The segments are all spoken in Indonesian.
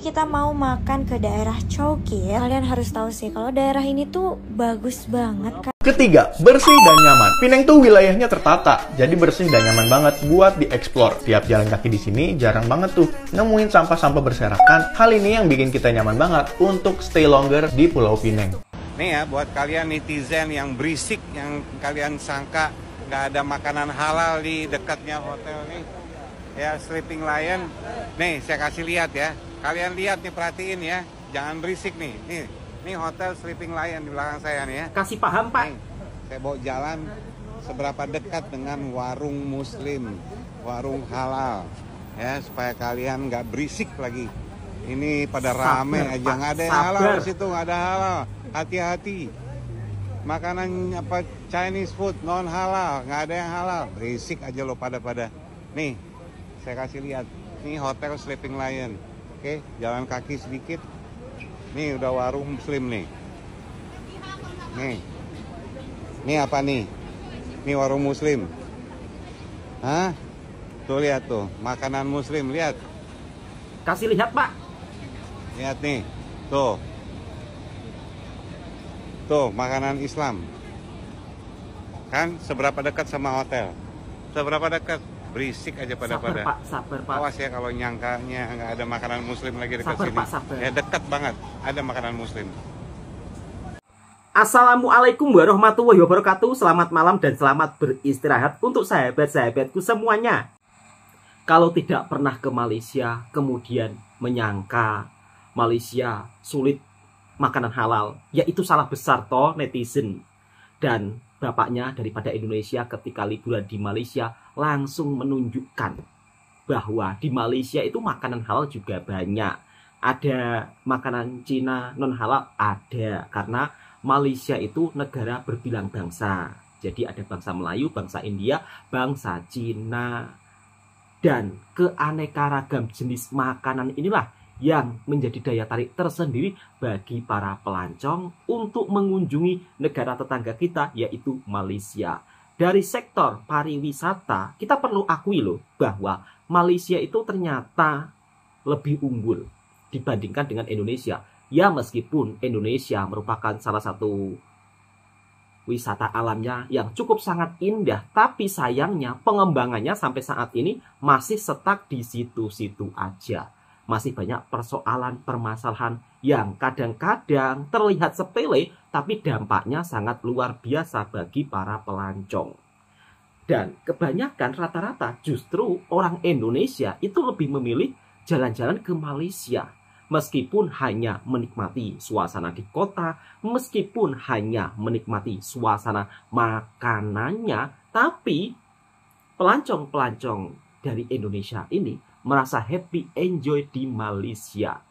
kita mau makan ke daerah Chowkir. Kalian harus tahu sih kalau daerah ini tuh bagus banget kan. Ketiga, bersih dan nyaman. Penang tuh wilayahnya tertata, jadi bersih dan nyaman banget buat dieksplor. Tiap jalan kaki di sini jarang banget tuh nemuin sampah-sampah berserakan. Hal ini yang bikin kita nyaman banget untuk stay longer di Pulau Pinang. Nih ya, buat kalian netizen yang berisik, yang kalian sangka nggak ada makanan halal di dekatnya hotel nih. Ya, Sleeping Lion. Nih, saya kasih lihat ya. Kalian lihat nih, perhatiin ya. Jangan berisik nih. Nih hotel Sleeping Lion di belakang saya nih ya. Kasih paham, Pak. Nih, saya bawa jalan seberapa dekat dengan warung muslim, warung halal. Ya, supaya kalian nggak berisik lagi. Ini pada rame Sabar, aja, Pak. nggak ada yang Sabar. halal di situ, nggak ada halal. Hati-hati. Makanan apa Chinese food non halal, nggak ada yang halal. Berisik aja lo pada. Nih, saya kasih lihat. Nih hotel Sleeping Lion. Oke, jalan kaki sedikit. Nih udah warung muslim nih. Nih apa nih? Nih warung muslim. Hah? Tuh lihat tuh, makanan muslim, lihat. Kasih lihat, Pak. Lihat nih. Tuh. Tuh, makanan Islam. Kan seberapa dekat sama hotel? Seberapa dekat? Berisik aja pada. Sabar, Pak. Sabar, Pak. Awas ya kalau nyangkanya nggak ada makanan muslim lagi dekat Sabar, sini. Pak, sabar. Ya dekat banget, ada makanan muslim. Assalamualaikum warahmatullahi wabarakatuh. Selamat malam dan selamat beristirahat untuk sahabat-sahabatku semuanya. Kalau tidak pernah ke Malaysia, kemudian menyangka Malaysia sulit makanan halal, ya itu salah besar toh netizen. Dan bapaknya daripada Indonesia ketika liburan di Malaysia langsung menunjukkan bahwa di Malaysia itu makanan halal juga banyak. Ada makanan Cina non halal, ada, karena Malaysia itu negara berbilang bangsa. Jadi ada bangsa Melayu, bangsa India, bangsa Cina. Dan keanekaragam jenis makanan inilah yang menjadi daya tarik tersendiri bagi para pelancong untuk mengunjungi negara tetangga kita, yaitu Malaysia. Dari sektor pariwisata, kita perlu akui loh bahwa Malaysia itu ternyata lebih unggul dibandingkan dengan Indonesia. Ya, meskipun Indonesia merupakan salah satu wisata alamnya yang cukup sangat indah, tapi sayangnya pengembangannya sampai saat ini masih stuck di situ-situ aja. Masih banyak persoalan, permasalahan yang kadang-kadang terlihat sepele, tapi dampaknya sangat luar biasa bagi para pelancong. Dan kebanyakan rata-rata justru orang Indonesia itu lebih memilih jalan-jalan ke Malaysia. Meskipun hanya menikmati suasana di kota, meskipun hanya menikmati suasana makanannya, tapi pelancong-pelancong dari Indonesia ini merasa happy, enjoy di Malaysia.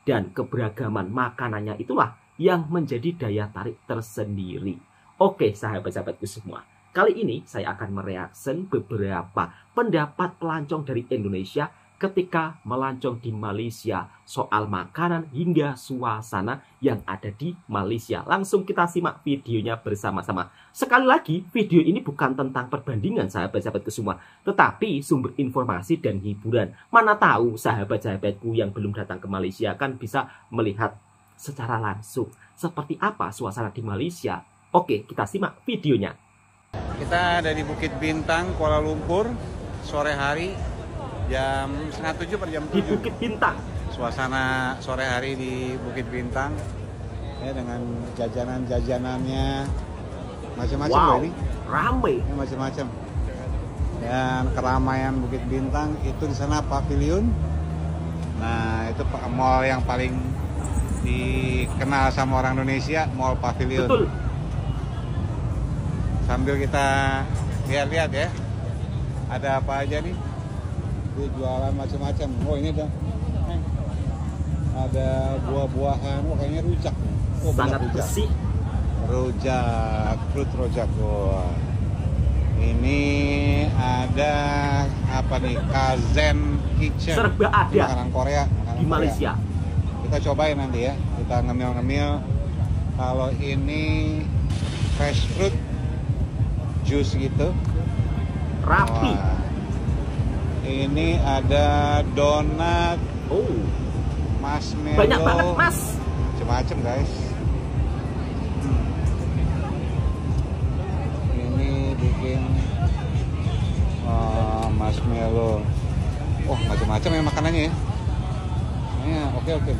Dan keberagaman makanannya itulah yang menjadi daya tarik tersendiri. Oke, sahabat-sahabatku semua. Kali ini saya akan mereaksi beberapa pendapat pelancong dari Indonesia ketika melancong di Malaysia soal makanan hingga suasana yang ada di Malaysia. Langsung kita simak videonya bersama-sama. Sekali lagi, video ini bukan tentang perbandingan sahabat-sahabatku semua, tetapi sumber informasi dan hiburan. Mana tahu sahabat-sahabatku yang belum datang ke Malaysia kan bisa melihat secara langsung seperti apa suasana di Malaysia. Oke, kita simak videonya. Kita ada di Bukit Bintang, Kuala Lumpur, sore hari. Jam 6:30 per jam 7. Di Bukit Bintang. Suasana sore hari di Bukit Bintang ya, dengan jajanan-jajanannya macam-macam. Wow, loh ini. rame. Ya, macam-macam. Dan keramaian Bukit Bintang itu di sana pavilion. Nah, itu mall yang paling dikenal sama orang Indonesia, Mall Pavilion. Betul. Sambil kita lihat-lihat ya. Ada apa aja nih? Dia jualan macam-macam. Oh, ini ada buah-buahan. Oh, kayaknya rujak nih. Oh, sangat rujak. bersih. Rujak, fruit rujak. Oh. Ini ada apa nih? Kazen Kitchen. Serba ada makanan Korea, di Malaysia. Kita cobain nanti ya. Kita ngemil-ngemil. Kalau ini fresh fruit juice gitu. Rapi. Wah. Ini ada donat Oh, marshmallow. Banyak banget, Mas. Macam-macam, guys. Ini bikin marshmallow. Oh, macam-macam ya makanannya ya. Ya, oke.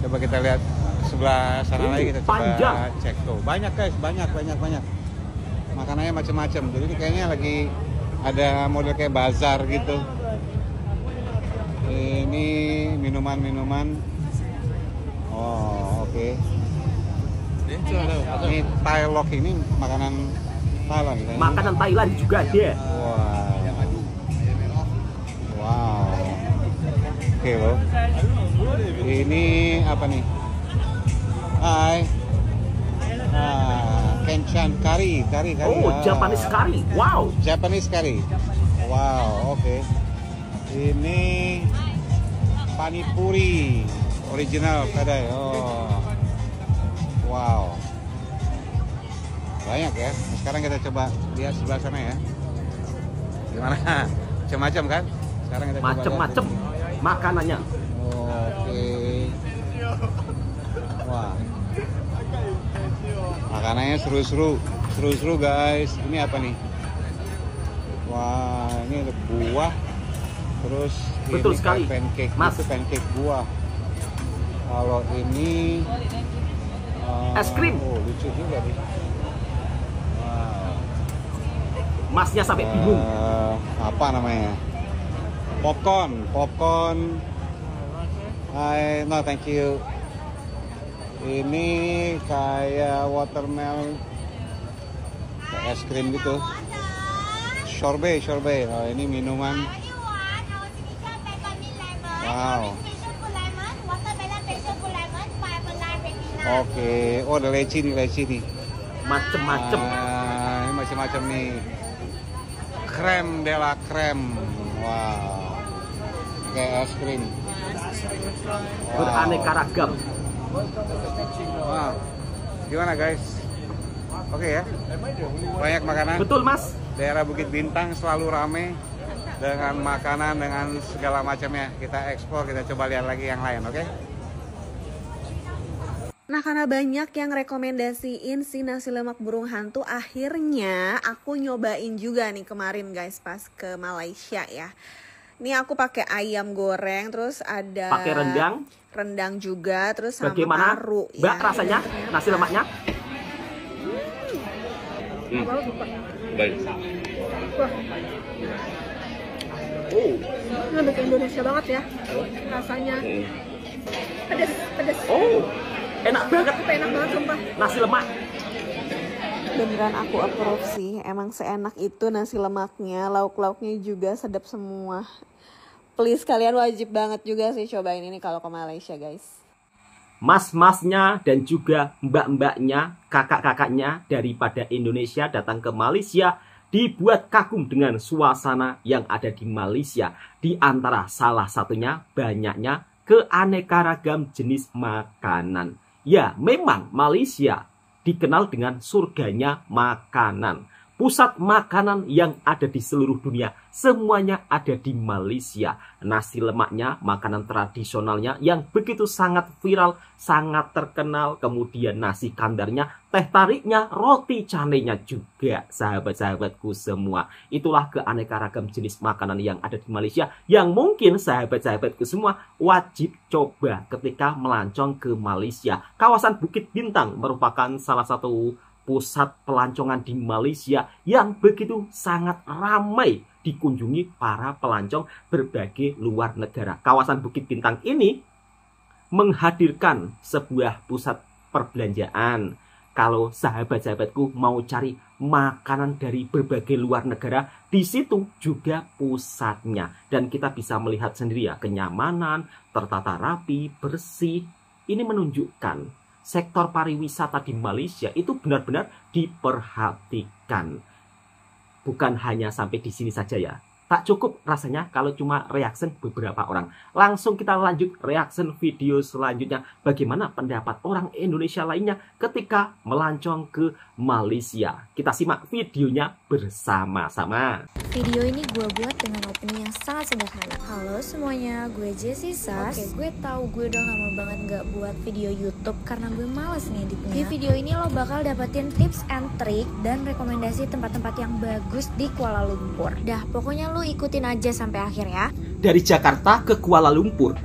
Coba kita lihat sebelah sana lagi, kita coba panjang. cek tuh. Banyak guys, banyak. Makanannya macam-macam. Jadi ini kayaknya lagi ada model kayak bazar gitu. Ini minuman. Oh, oke. Ini Thai Lok, ini makanan Thailand. Makanan Thailand juga ada. Wow. Oke loh. Ini apa nih? Hai. Kenchan curry. Oh, Japanese curry. Wow. Japanese curry. Wow, oke. Ini panipuri original kadai. Oh. Wow. Banyak ya. Sekarang kita coba lihat sebelah sana ya. Gimana? Macam-macam kan? Sekarang kita coba Macem-macem makanannya. Oke. Wah. Makanannya seru-seru guys. Ini apa nih? Wah, ini ada buah. Terus Betul ini sekali, pancake, Mas. itu pancake buah. Kalau ini Es krim. Oh, lucu juga nih. Wow. Masnya sampai bingung. Apa namanya? Popcorn. No, thank you. Ini kayak watermelon, kayak es krim gitu. Sorbet. Oh, ini minuman. Wow. Oke. Oh, ada leci nih. Macem-macem. Ini macam-macam nih. Creme de la creme. Wow. Kayak es krim. Beraneka ragam. Wow. Gimana guys? Oke ya. Banyak makanan. Betul, Mas. Daerah Bukit Bintang selalu rame dengan makanan, dengan segala macamnya. Kita eksplor, kita coba lihat lagi yang lain, oke? Nah, karena banyak yang rekomendasiin si nasi lemak burung hantu, akhirnya aku nyobain juga nih kemarin guys pas ke Malaysia ya. Ini aku pakai ayam goreng, terus ada Pakai rendang juga, terus sama Bagaimana, paru. Mbak, rasanya nasi lemaknya? Baik. Oh, ini lebih ke Indonesia banget ya rasanya. Pedes. Oh, enak banget. Enak banget sumpah. Nasi lemak. Beneran aku approve sih, emang seenak itu nasi lemaknya, lauk-lauknya juga sedap semua. Please kalian wajib banget juga sih cobain ini kalau ke Malaysia guys. Mas-masnya dan juga mbak-mbaknya, kakak-kakaknya daripada Indonesia datang ke Malaysia dibuat kagum dengan suasana yang ada di Malaysia. Di antara salah satunya banyaknya keanekaragam jenis makanan. Ya, memang Malaysia dikenal dengan surganya makanan. Pusat makanan yang ada di seluruh dunia, semuanya ada di Malaysia. Nasi lemaknya, makanan tradisionalnya yang begitu sangat viral, sangat terkenal. Kemudian nasi kandarnya, teh tariknya, roti canainya juga, sahabat-sahabatku semua. Itulah keanekaragam jenis makanan yang ada di Malaysia, yang mungkin sahabat-sahabatku semua wajib coba ketika melancong ke Malaysia. Kawasan Bukit Bintang merupakan salah satu pusat pelancongan di Malaysia yang begitu sangat ramai dikunjungi para pelancong berbagai luar negara. Kawasan Bukit Bintang ini menghadirkan sebuah pusat perbelanjaan. Kalau sahabat-sahabatku mau cari makanan dari berbagai luar negara, di situ juga pusatnya. Dan kita bisa melihat sendiri ya, kenyamanan, tertata rapi, bersih. Ini menunjukkan sektor pariwisata di Malaysia itu benar-benar diperhatikan. Bukan hanya sampai di sini saja ya, Tak cukup rasanya kalau cuma reaction beberapa orang. Langsung kita lanjut reaction video selanjutnya. Bagaimana pendapat orang Indonesia lainnya ketika melancong ke Malaysia. Kita simak videonya bersama-sama. Video ini gue buat dengan opening yang sangat sederhana. Halo semuanya, gue Jessie Sas. Oke, gue tahu gue udah lama banget gak buat video YouTube karena gue males ngeditnya. Di video ini lo bakal dapetin tips and trick dan rekomendasi tempat-tempat yang bagus di Kuala Lumpur. Dah, pokoknya lo ikutin aja sampai akhir ya. Dari Jakarta ke Kuala Lumpur.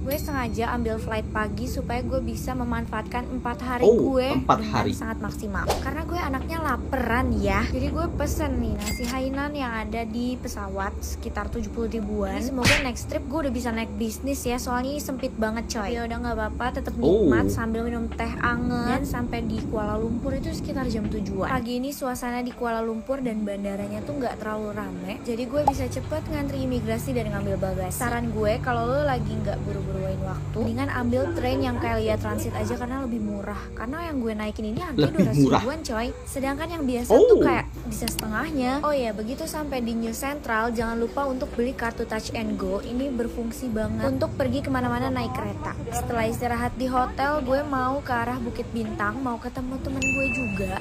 Gue sengaja ambil flight pagi supaya gue bisa memanfaatkan 4 hari gue 4 hari. dengan sangat maksimal. Karena gue anaknya laperan ya. Jadi gue pesen nih nasi Hainan yang ada di pesawat sekitar 70 ribuan. Semoga next trip gue udah bisa naik bisnis ya. Soalnya ini sempit banget coy. Ya udah nggak apa-apa, tetap nikmat sambil minum teh anget. Dan sampai di Kuala Lumpur itu sekitar jam 7-an. Pagi ini suasana di Kuala Lumpur dan bandaranya tuh nggak terlalu rame. Jadi gue bisa cepet ngantri imigrasi dan ngambil bagasi. Saran gue kalau lo lagi nggak buru-buru waktu, mendingan ambil train yang kayak Lia Transit aja karena lebih murah. Karena yang gue naikin ini harganya 200 ribuan coy. Sedangkan yang biasa tuh kayak bisa setengahnya. Oh ya, begitu sampai di New Central jangan lupa untuk beli kartu Touch and Go. Ini berfungsi banget untuk pergi kemana-mana naik kereta. Setelah istirahat di hotel, gue mau ke arah Bukit Bintang, mau ketemu temen gue juga.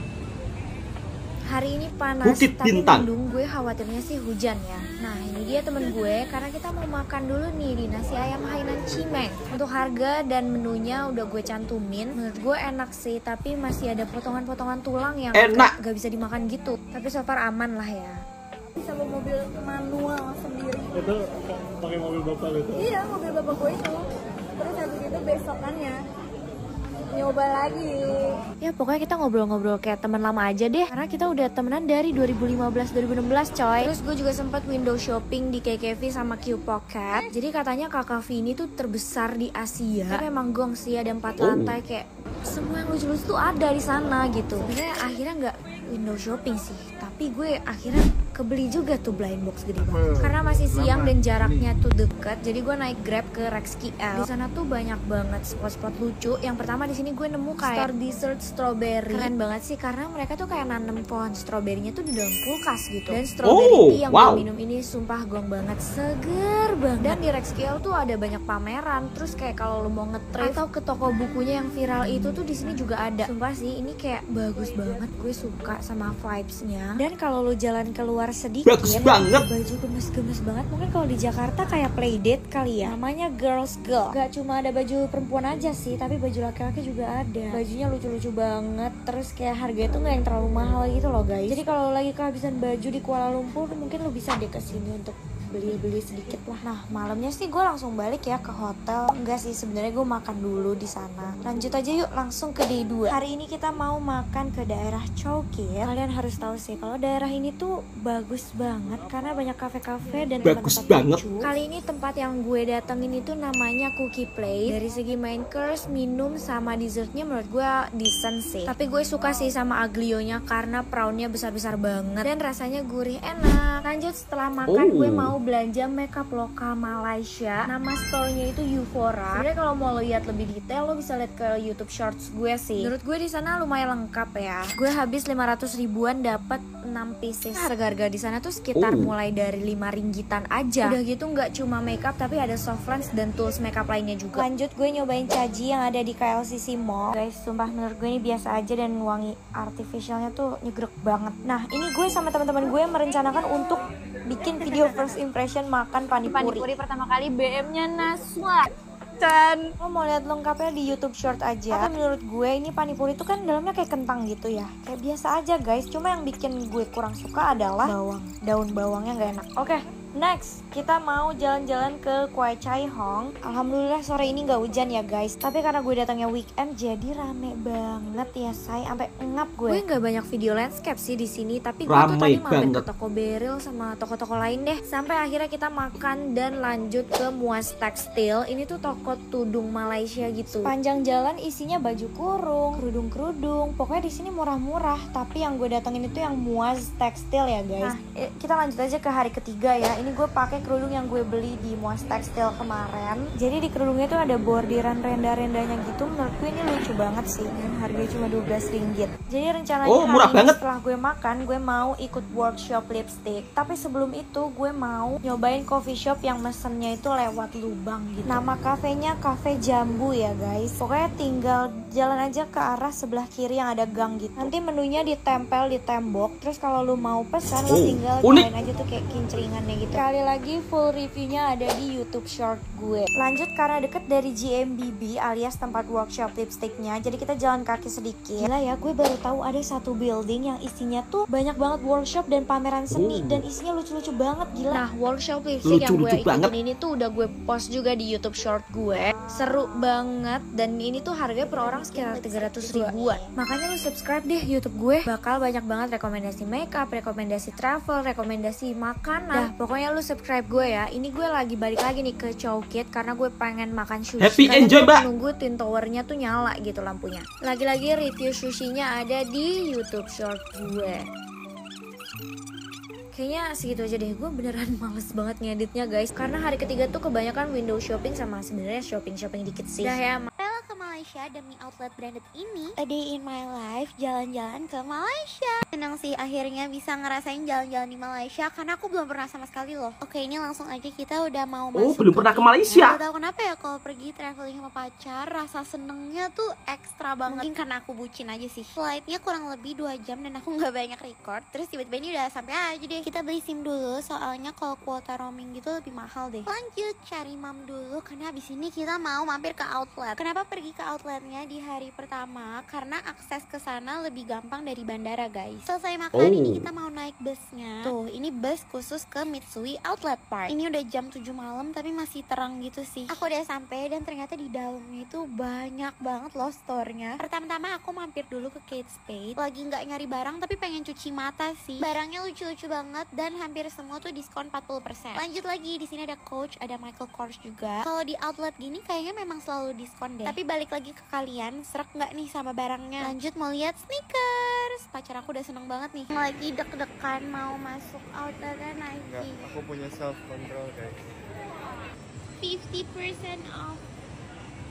Hari ini panas, Bukit tapi Bintang. mendung, gue khawatirnya sih hujan ya. Nah ini dia temen gue, karena kita mau makan dulu nih di nasi ayam Hainan Cimeng. Untuk harga dan menunya udah gue cantumin. Menurut gue enak sih, tapi masih ada potongan-potongan tulang yang gak bisa dimakan gitu. Tapi so far aman lah ya. Bisa bawa mobil manual sendiri. Itu pakai mobil bapak itu? Iya, mobil bapak gue itu. Terus habis itu besokannya nyoba lagi. Ya pokoknya kita ngobrol-ngobrol kayak teman lama aja deh. Karena kita udah temenan dari 2015-2016 coy. Terus gue juga sempat window shopping di KKV sama Q Pocket. Jadi katanya kakak Vini tuh terbesar di Asia. Tapi emang gong sih, ada 4 lantai kayak semua yang lucu-lucu tuh ada di sana gitu. Sebenarnya akhirnya nggak window shopping sih, tapi gue akhirnya kebeli juga tuh blind box gede banget. Karena masih siang dan jaraknya tuh deket, jadi gue naik Grab ke Rex KL. Di sana tuh banyak banget spot-spot lucu. Yang pertama di sini gue nemu kayak store dessert strawberry. Keren banget sih karena mereka tuh kayak nanam pohon stroberinya tuh di dalam kulkas gitu. Dan strawberry tea yang gue minum ini sumpah gong banget, seger banget. Dan di Rex KL tuh ada banyak pameran. Terus kayak kalau lo mau nge-trip atau ke toko bukunya yang viral itu tuh di sini juga ada. Sumpah sih ini kayak bagus banget, gue suka sama vibes-nya. Dan kalau lo jalan keluar sedikit, bagus banget, baju gemes-gemes banget. Mungkin kalau di Jakarta kayak playdate kali ya, namanya Girls Girl. Gak cuma ada baju perempuan aja sih, tapi baju laki-laki juga ada. Bajunya lucu-lucu banget. Terus kayak harganya tuh gak yang terlalu mahal gitu loh guys. Jadi kalau lagi kehabisan baju di Kuala Lumpur, mungkin lo bisa deh kesini untuk beli-beli sedikit lah. Nah malamnya sih gue langsung balik ya ke hotel. Enggak sih, sebenarnya gue makan dulu di sana. Lanjut aja yuk langsung ke day 2. Hari ini kita mau makan ke daerah Chowkir. Kalian harus tahu sih kalau daerah ini tuh bagus banget karena banyak kafe-kafe dan tempat-tempat lucu. Kali ini tempat yang gue datengin itu namanya Cookie Place. Dari segi main course, minum sama dessertnya menurut gue decent sih. Tapi gue suka sih sama aglionya karena prawnnya besar-besar banget dan rasanya gurih enak. Lanjut setelah makan gue mau belanja makeup lokal Malaysia. Nama store-nya itu Euphora. Sebenarnya kalau mau lihat lebih detail lo bisa lihat ke YouTube Shorts gue sih. Menurut gue di sana lumayan lengkap ya. Gue habis 500 ribuan dapat 6 pieces. Harga-harga di sana tuh sekitar mulai dari 5 ringgitan aja. Udah gitu nggak cuma makeup tapi ada soft lens dan tools makeup lainnya juga. Lanjut gue nyobain caji yang ada di KLCC Mall. Guys, sumpah menurut gue ini biasa aja dan wangi artificialnya tuh nyegrek banget. Nah, ini gue sama teman-teman gue merencanakan untuk bikin video first impression makan panipuri. Pertama kali BM-nya Naswa. Dan lo mau lihat lengkapnya di YouTube Short aja. Tapi menurut gue ini panipuri itu kan dalamnya kayak kentang gitu ya. Kayak biasa aja guys. Cuma yang bikin gue kurang suka adalah bawang. Daun bawangnya nggak enak. Oke. Next, kita mau jalan-jalan ke Kwai Chai Hong. Alhamdulillah sore ini nggak hujan ya guys. Tapi karena gue datangnya weekend, jadi rame banget ya say. Sampai ngap gue. Gue nggak banyak video landscape sih di sini, tapi gue tuh tadi mampir ke toko Beril sama toko-toko lain deh. Sampai akhirnya kita makan dan lanjut ke Muaz Tekstil. Ini tuh toko tudung Malaysia gitu. Panjang jalan isinya baju kurung, kerudung-kerudung. Pokoknya di sini murah-murah. Tapi yang gue datengin itu yang Muaz Tekstil ya guys. Nah, kita lanjut aja ke hari ketiga ya. Ini gue pakai kerudung yang gue beli di Moas Tekstil kemarin. Jadi di kerudungnya tuh ada bordiran renda-rendanya gitu. Menurut gue ini lucu banget sih. Dan harganya cuma Rp12. Jadi rencananya murah hari ini banget. setelah gue makan, gue mau ikut workshop lipstick. Tapi sebelum itu gue mau nyobain coffee shop yang mesennya itu lewat lubang gitu. Nama kafenya Cafe Jambu ya guys. Pokoknya tinggal jalan aja ke arah sebelah kiri yang ada gang gitu. Nanti menunya ditempel di tembok. Terus kalau lu mau pesan lu tinggal join aja tuh kayak kincringannya gitu. Sekali lagi full reviewnya ada di YouTube short gue. Lanjut karena deket dari GMBB alias tempat workshop lipsticknya. Jadi kita jalan kaki sedikit. Gila ya, gue baru tahu ada satu building yang isinya tuh banyak banget workshop dan pameran seni dan isinya lucu-lucu banget gila. Nah, workshop lipstick yang gue ikutin ini tuh udah gue post juga di YouTube short gue. Seru banget dan ini tuh harganya per orang sekitar 300 ribuan. Makanya lu subscribe deh YouTube gue. Bakal banyak banget rekomendasi makeup, rekomendasi travel, rekomendasi makanan. Nah, pokoknya lu subscribe gue ya. Ini gue lagi balik lagi nih ke Chowkit karena gue pengen makan sushi. Happy enjoy, Mbak. Nunggu Twin Towernya tuh nyala gitu lampunya. Lagi-lagi review sushinya ada di YouTube short gue. Kayaknya segitu aja deh, gue beneran males banget ngeditnya guys. Karena hari ketiga tuh kebanyakan window shopping sama sebenarnya shopping dikit sih. Dah ya, ke Malaysia demi outlet branded ini. A day in my life, jalan-jalan ke Malaysia. Senang sih akhirnya bisa ngerasain jalan-jalan di Malaysia karena aku belum pernah sama sekali loh. Oke, ini langsung aja kita udah mau masuk. Belum pernah ke Malaysia. Gak tau kenapa ya kalau pergi traveling sama pacar, rasa senengnya tuh ekstra banget. Mungkin karena aku bucin aja sih. Flightnya kurang lebih 2 jam dan aku nggak banyak record. Terus tiba-tiba ini udah sampai aja deh. Kita beli SIM dulu soalnya kalau kuota roaming gitu lebih mahal deh. Lanjut cari mam dulu karena habis ini kita mau mampir ke outlet. Kenapa pergi ke outletnya di hari pertama? Karena akses ke sana lebih gampang dari bandara guys. Selesai makan ini kita mau naik busnya. Tuh ini bus khusus ke Mitsui Outlet Park. Ini udah jam 7 malam tapi masih terang gitu sih. Aku udah sampai dan ternyata di dalamnya itu banyak banget loh store-nya. Pertama-tama aku mampir dulu ke Kate Spade. Lagi nggak nyari barang tapi pengen cuci mata sih. Barangnya lucu-lucu banget dan hampir semua tuh diskon 40%. Lanjut lagi di sini ada Coach, ada Michael Kors juga. Kalau di outlet gini kayaknya memang selalu diskon deh. Tapi balik lagi ke kalian, serak nggak nih sama barangnya? Lanjut mau lihat sneakers. Pacar aku udah seneng banget nih. Lagi deg-degan mau masuk outletnya Nike. Enggak, aku punya self control guys. 50% off.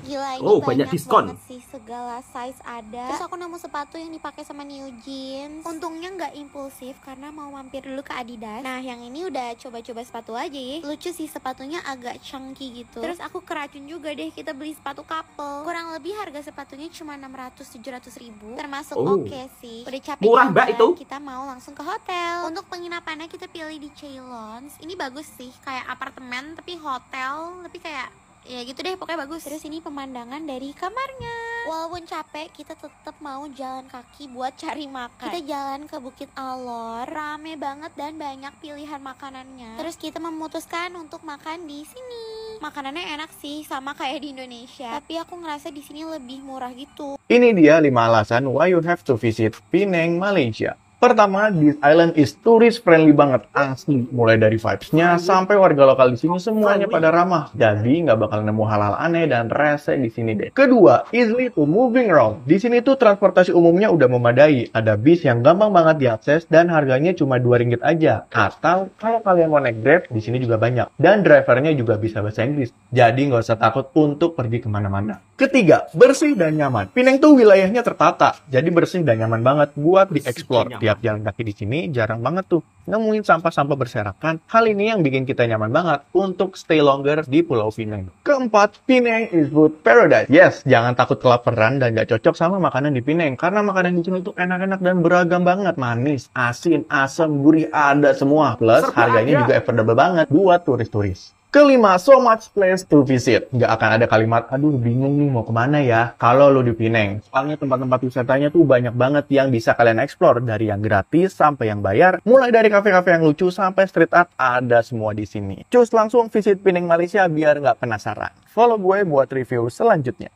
Gila ini banyak diskon banget sih, segala size ada. Terus aku nemu sepatu yang dipakai sama New Jeans. Untungnya nggak impulsif karena mau mampir dulu ke Adidas. Nah yang ini udah coba-coba sepatu aja ya. Lucu sih sepatunya agak chunky gitu. Terus aku keracun juga deh, kita beli sepatu couple. Kurang lebih harga sepatunya cuma 600-700 ribu. Termasuk oke sih. Udah capek murah mbak itu. Kita mau langsung ke hotel. Untuk penginapannya kita pilih di Ceylons. Ini bagus sih, kayak apartemen tapi hotel, tapi kayak ya gitu deh, pokoknya bagus. Terus ini pemandangan dari kamarnya. Walaupun capek, kita tetap mau jalan kaki buat cari makan. Kita jalan ke Bukit Alor, rame banget dan banyak pilihan makanannya. Terus kita memutuskan untuk makan di sini. Makanannya enak sih, sama kayak di Indonesia. Tapi aku ngerasa di sini lebih murah gitu. Ini dia 5 alasan why you have to visit Penang, Malaysia. Pertama, this island is tourist friendly banget, asli. Mulai dari vibes-nya sampai warga lokal di sini semuanya pada ramah. Jadi nggak bakal nemu hal-hal aneh dan rese di sini deh. Kedua, easily to moving around. Di sini tuh transportasi umumnya udah memadai. Ada bis yang gampang banget diakses dan harganya cuma Rp2 aja. Atau kalau kalian mau naik Grab, di sini juga banyak. Dan drivernya juga bisa bahasa Inggris. Jadi nggak usah takut untuk pergi kemana-mana. Ketiga, bersih dan nyaman. Penang tuh wilayahnya tertata, jadi bersih dan nyaman banget buat dieksplor. Tiap jalan kaki di sini jarang banget tuh nemuin sampah-sampah berserakan. Hal ini yang bikin kita nyaman banget untuk stay longer di Pulau Penang. Keempat, Penang is food paradise. Yes, jangan takut kelaparan dan gak cocok sama makanan di Penang karena makanan di sini tuh enak-enak dan beragam banget. Manis, asin, asam, gurih ada semua. Plus harganya juga affordable banget buat turis-turis. Kelima, so much place to visit. Nggak akan ada kalimat, aduh bingung nih mau kemana ya, kalau lo di Penang. Soalnya tempat-tempat wisatanya tuh banyak banget yang bisa kalian explore. Dari yang gratis sampai yang bayar. Mulai dari kafe-kafe yang lucu sampai street art, ada semua di sini. Cus langsung visit Penang, Malaysia biar nggak penasaran. Follow gue buat review selanjutnya.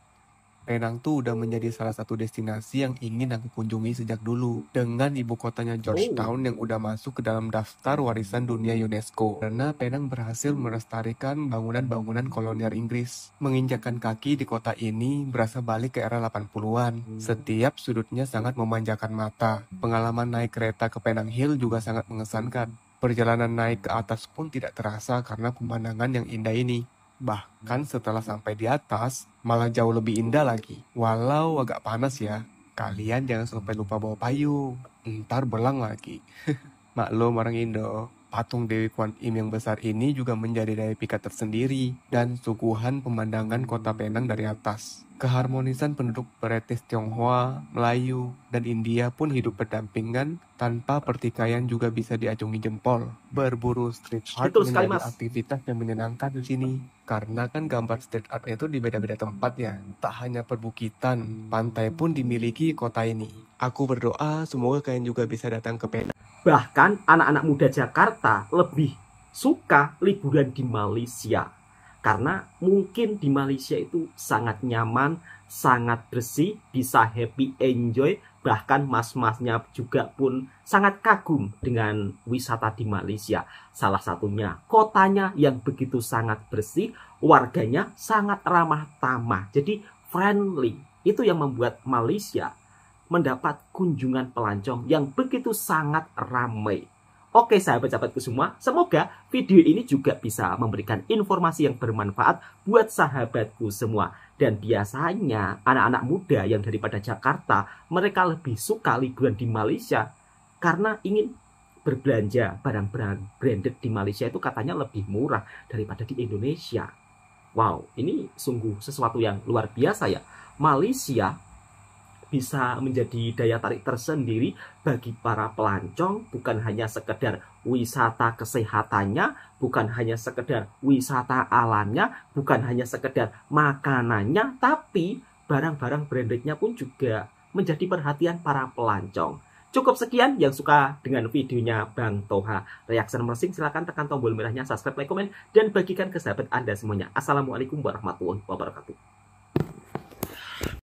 Penang tuh udah menjadi salah satu destinasi yang ingin aku kunjungi sejak dulu. Dengan ibu kotanya Georgetown yang udah masuk ke dalam daftar warisan dunia UNESCO. Karena Penang berhasil melestarikan bangunan-bangunan kolonial Inggris. Menginjakkan kaki di kota ini berasa balik ke era 80-an. Setiap sudutnya sangat memanjakan mata. Pengalaman naik kereta ke Penang Hill juga sangat mengesankan. Perjalanan naik ke atas pun tidak terasa karena pemandangan yang indah ini. Bahkan setelah sampai di atas, malah jauh lebih indah lagi. Walau agak panas ya, kalian jangan sampai lupa bawa payung, ntar belang lagi. Maklum orang Indo, patung Dewi Kwan Im yang besar ini juga menjadi daya pikat tersendiri dan suguhan pemandangan kota Penang dari atas. Keharmonisan penduduk beretnis Tionghoa, Melayu, dan India pun hidup berdampingan tanpa pertikaian juga bisa diacungi jempol. Berburu street art Betul sekali, menjadi Mas. aktivitas yang menyenangkan di sini. Karena kan gambar street art itu di beda-beda tempat ya. Tak hanya perbukitan, pantai pun dimiliki kota ini. Aku berdoa semoga kalian juga bisa datang ke Penang. Bahkan anak-anak muda Jakarta lebih suka liburan di Malaysia. Karena mungkin di Malaysia itu sangat nyaman, sangat bersih, bisa happy, enjoy. Bahkan mas-masnya juga pun sangat kagum dengan wisata di Malaysia. Salah satunya kotanya yang begitu sangat bersih, warganya sangat ramah tamah. Jadi friendly. Itu yang membuat Malaysia mendapat kunjungan pelancong yang begitu sangat ramai. Oke sahabat-sahabatku semua, semoga video ini juga bisa memberikan informasi yang bermanfaat buat sahabatku semua. Dan biasanya anak-anak muda yang daripada Jakarta, mereka lebih suka liburan di Malaysia karena ingin berbelanja barang-barang branded di Malaysia itu katanya lebih murah daripada di Indonesia. Wow, ini sungguh sesuatu yang luar biasa ya. Malaysia bisa menjadi daya tarik tersendiri bagi para pelancong, bukan hanya sekedar wisata kesehatannya, bukan hanya sekedar wisata alamnya, bukan hanya sekedar makanannya, tapi barang-barang brandednya pun juga menjadi perhatian para pelancong. Cukup sekian, yang suka dengan videonya Bang Toha Reaction Mersing, silahkan tekan tombol merahnya, subscribe, like, komen, dan bagikan ke sahabat Anda semuanya. Assalamualaikum warahmatullahi wabarakatuh.